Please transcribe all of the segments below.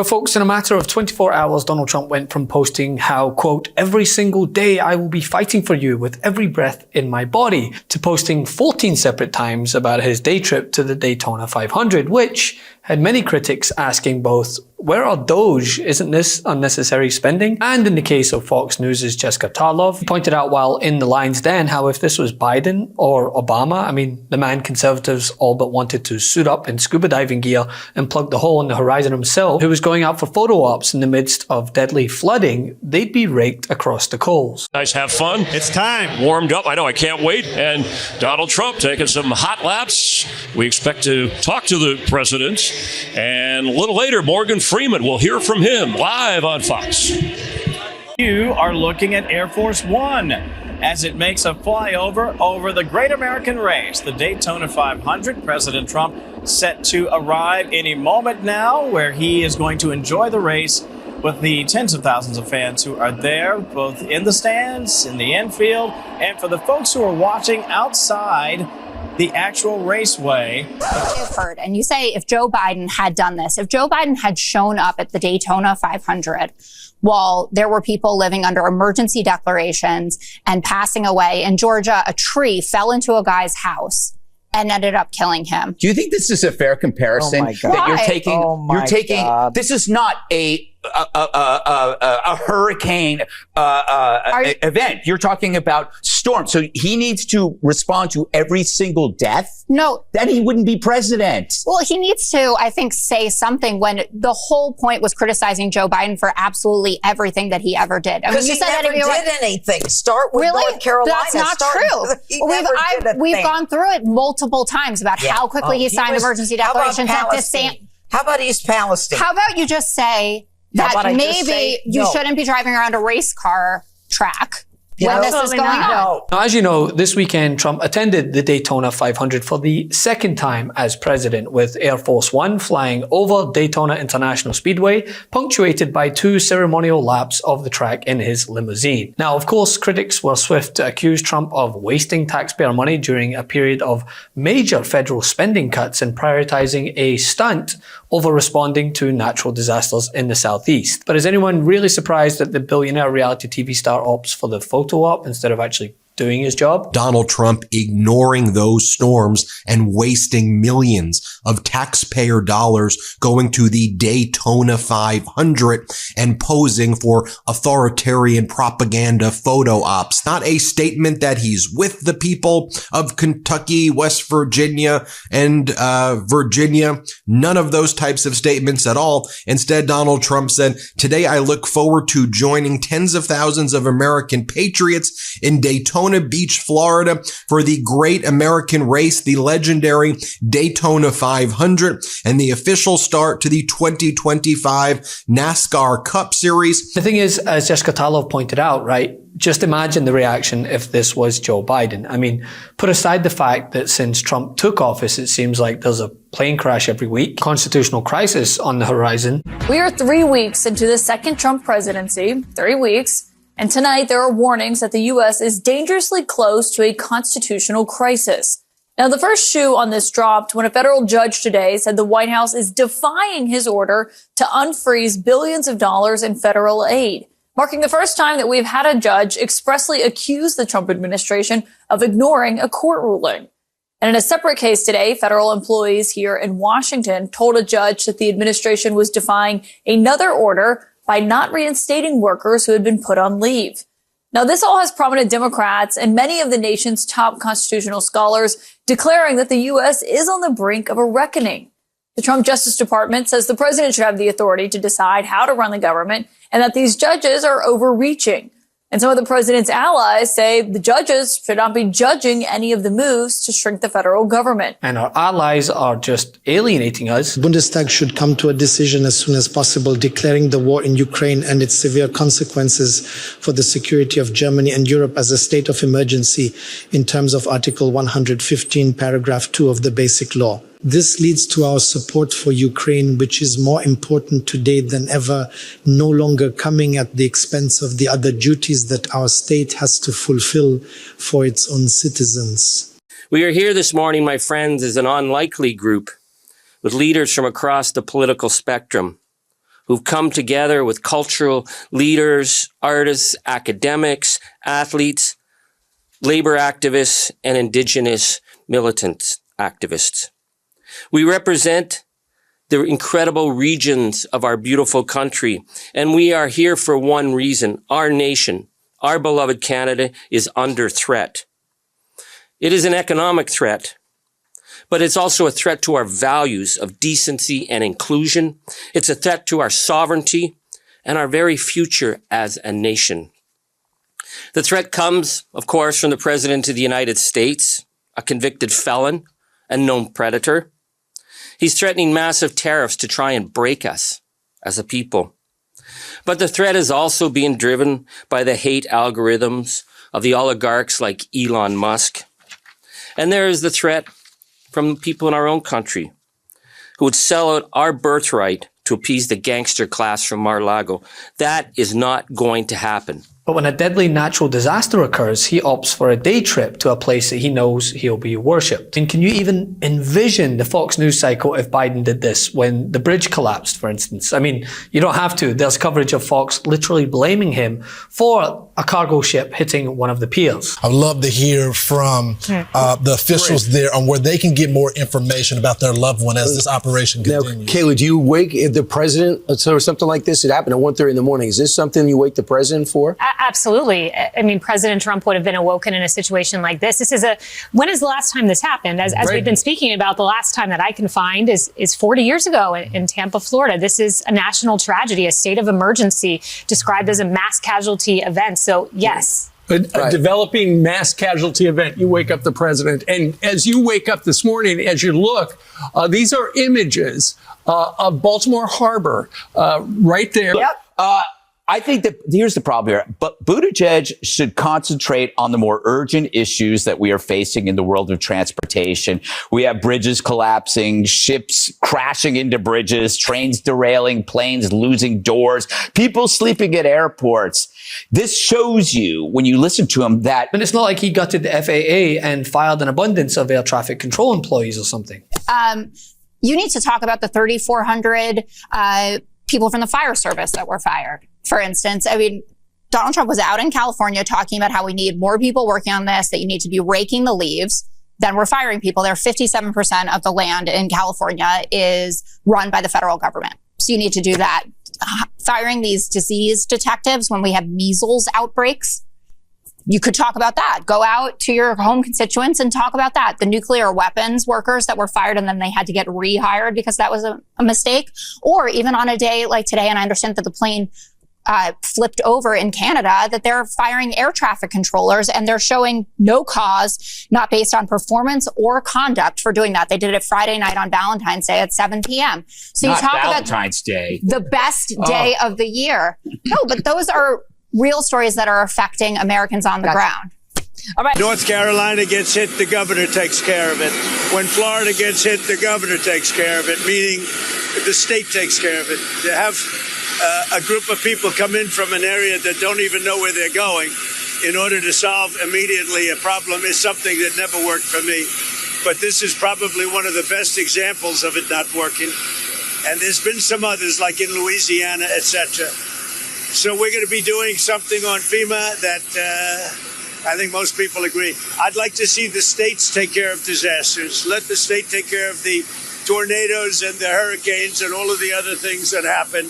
Well, folks, in a matter of 24 hours, Donald Trump went from posting how, quote, every single day I will be fighting for you with every breath in my body, to posting 14 separate times about his day trip to the Daytona 500, which had many critics asking both, where are Doge? Isn't this unnecessary spending? And in the case of Fox News' Jessica Tarlov, pointed out while in the lion's den how if this was Biden or Obama, I mean, the man conservatives all but wanted to suit up in scuba diving gear and plug the hole in the horizon himself, who was going out for photo ops in the midst of deadly flooding, they'd be raked across the coals. Nice, have fun. It's time. Warmed up. I know, I can't wait. And Donald Trump taking some hot laps. We expect to talk to the president. And a little later, Morgan Freeman, we'll hear from him live on Fox. You are looking at Air Force One as it makes a flyover over the Great American Race, the Daytona 500. President Trump set to arrive any moment now, where he is going to enjoy the race with the tens of thousands of fans who are there, both in the stands, in the infield, and for the folks who are watching outside the actual raceway. You've heard, and you say if Joe Biden had done this, if Joe Biden had shown up at the Daytona 500 while there were people living under emergency declarations and passing away in Georgia, a tree fell into a guy's house and ended up killing him. Do you think this is a fair comparison? Oh my God. That you're Why? taking, Oh my you're taking, God. this is not a hurricane event. You're talking about storm. So he needs to respond to every single death? No. Then he wouldn't be president. Well, he needs to, I think, say something when the whole point was criticizing Joe Biden for absolutely everything that he ever did. I mean, you he said that never did anything. Start with really? North Carolina. That's not true. We've gone through it multiple times about how quickly he signed emergency declarations at the same. How about East Palestine? How about you just say that maybe you shouldn't be driving around a race car track when this is going on? Now, as you know, this weekend, Trump attended the Daytona 500 for the second time as president, with Air Force One flying over Daytona International Speedway, punctuated by 2 ceremonial laps of the track in his limousine. Now, of course, critics were swift to accuse Trump of wasting taxpayer money during a period of major federal spending cuts and prioritizing a stunt over responding to natural disasters in the Southeast. But is anyone really surprised that the billionaire reality TV star opts for the photo op instead of actually doing his job? Donald Trump ignoring those storms and wasting millions of taxpayer dollars going to the Daytona 500 and posing for authoritarian propaganda photo ops. Not a statement that he's with the people of Kentucky, West Virginia, and Virginia. None of those types of statements at all. Instead, Donald Trump said, "Today I look forward to joining tens of thousands of American patriots in Daytona Beach, Florida for the Great American Race, the legendary Daytona 500, and the official start to the 2025 NASCAR Cup Series." The thing is, as Jessica Tarlov pointed out, right, just imagine the reaction if this was Joe Biden. I mean, put aside the fact that since Trump took office, it seems like there's a plane crash every week, constitutional crisis on the horizon. We are 3 weeks into the second Trump presidency, 3 weeks. And tonight, there are warnings that the U.S. is dangerously close to a constitutional crisis. Now, the first shoe on this dropped when a federal judge today said the White House is defying his order to unfreeze billions of dollars in federal aid, marking the first time that we've had a judge expressly accuse the Trump administration of ignoring a court ruling. And in a separate case today, federal employees here in Washington told a judge that the administration was defying another order by not reinstating workers who had been put on leave. Now, this all has prominent Democrats and many of the nation's top constitutional scholars declaring that the U.S. is on the brink of a reckoning. The Trump Justice Department says the president should have the authority to decide how to run the government and that these judges are overreaching. And some of the president's allies say the judges should not be judging any of the moves to shrink the federal government. And our allies are just alienating us. Bundestag should come to a decision as soon as possible, declaring the war in Ukraine and its severe consequences for the security of Germany and Europe as a state of emergency in terms of Article 115, paragraph 2 of the Basic Law. This leads to our support for Ukraine, which is more important today than ever, no longer coming at the expense of the other duties that our state has to fulfill for its own citizens. We are here this morning, my friends, as an unlikely group with leaders from across the political spectrum who've come together with cultural leaders, artists, academics, athletes, labor activists, and indigenous militant activists. We represent the incredible regions of our beautiful country, and we are here for one reason. Our nation, our beloved Canada, is under threat. It is an economic threat, but it's also a threat to our values of decency and inclusion. It's a threat to our sovereignty and our very future as a nation. The threat comes, of course, from the President of the United States, a convicted felon and known predator. He's threatening massive tariffs to try and break us as a people. But the threat is also being driven by the hate algorithms of the oligarchs like Elon Musk. And there is the threat from people in our own country who would sell out our birthright to appease the gangster class from Mar-a-Lago. That is not going to happen. But when a deadly natural disaster occurs, he opts for a day trip to a place that he knows he'll be worshipped. And can you even envision the Fox News cycle if Biden did this when the bridge collapsed, for instance? I mean, you don't have to. There's coverage of Fox literally blaming him for a cargo ship hitting one of the piers. I'd love to hear from the officials there on where they can get more information about their loved one as this operation continues. Now, Kayla, do you wake the president or something like this? It happened at 1:30 in the morning. Is this something you wake the president for? Absolutely. I mean, President Trump would have been awoken in a situation like this. When is the last time this happened? As we've been speaking about, the last time that I can find is 40 years ago in Tampa, Florida. This is a national tragedy, a state of emergency described as a mass casualty event. So, yes. A developing mass casualty event. You wake up the president. And as you wake up this morning, as you look, these are images of Baltimore Harbor right there. Yep. I think that here's the problem here. But Buttigieg should concentrate on the more urgent issues that we are facing in the world of transportation. We have bridges collapsing, ships crashing into bridges, trains derailing, planes losing doors, people sleeping at airports. This shows you, when you listen to him, that... But it's not like he gutted the FAA and fired an abundance of air traffic control employees or something. You need to talk about the 3,400 people from the fire service that were fired. For instance, I mean, Donald Trump was out in California talking about how we need more people working on this, that you need to be raking the leaves. Then we're firing people. There are 57% of the land in California is run by the federal government. So you need to do that. Firing these disease detectives when we have measles outbreaks. You could talk about that. Go out to your home constituents and talk about that. The nuclear weapons workers that were fired and then they had to get rehired because that was a mistake. Or even on a day like today, and I understand that the plane flipped over in Canada, that they're firing air traffic controllers and they're showing no cause, not based on performance or conduct for doing that. They did it Friday night on Valentine's Day at 7 p.m. So Not you talk Valentine's Day. The best day of the year. No, but those are real stories that are affecting Americans on the ground. All right. North Carolina gets hit, the governor takes care of it. When Florida gets hit, the governor takes care of it, meaning the state takes care of it. To have a group of people come in from an area that don't even know where they're going in order to solve immediately a problem is something that never worked for me. But this is probably one of the best examples of it not working. And there's been some others, like in Louisiana, etc. So we're going to be doing something on FEMA that I think most people agree. I'd like to see the states take care of disasters. Let the state take care of the tornadoes and the hurricanes and all of the other things that happen.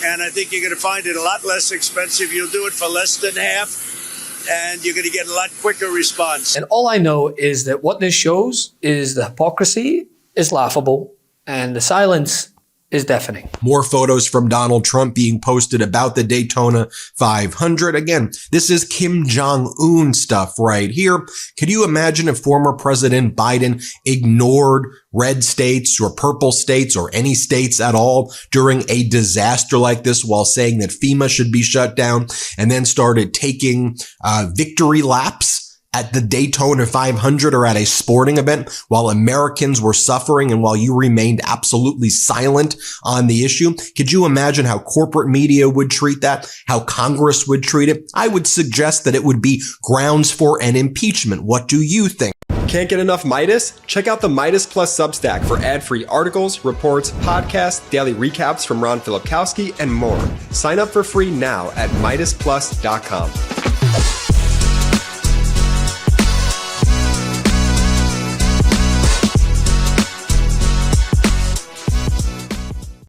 And I think you're going to find it a lot less expensive. You'll do it for less than half, and you're going to get a lot quicker response. And all I know is that what this shows is the hypocrisy is laughable and the silence is deafening. More photos from Donald Trump being posted about the Daytona 500. Again, this is Kim Jong-un stuff right here. Could you imagine if former President Biden ignored red states or purple states or any states at all during a disaster like this while saying that FEMA should be shut down and then started taking victory laps at the Daytona 500 or at a sporting event while Americans were suffering and while you remained absolutely silent on the issue? Could you imagine how corporate media would treat that? How Congress would treat it? I would suggest that it would be grounds for an impeachment. What do you think? Can't get enough Meidas? Check out the Meidas Plus Substack for ad-free articles, reports, podcasts, daily recaps from Ron Filipkowski, and more. Sign up for free now at MeidasPlus.com.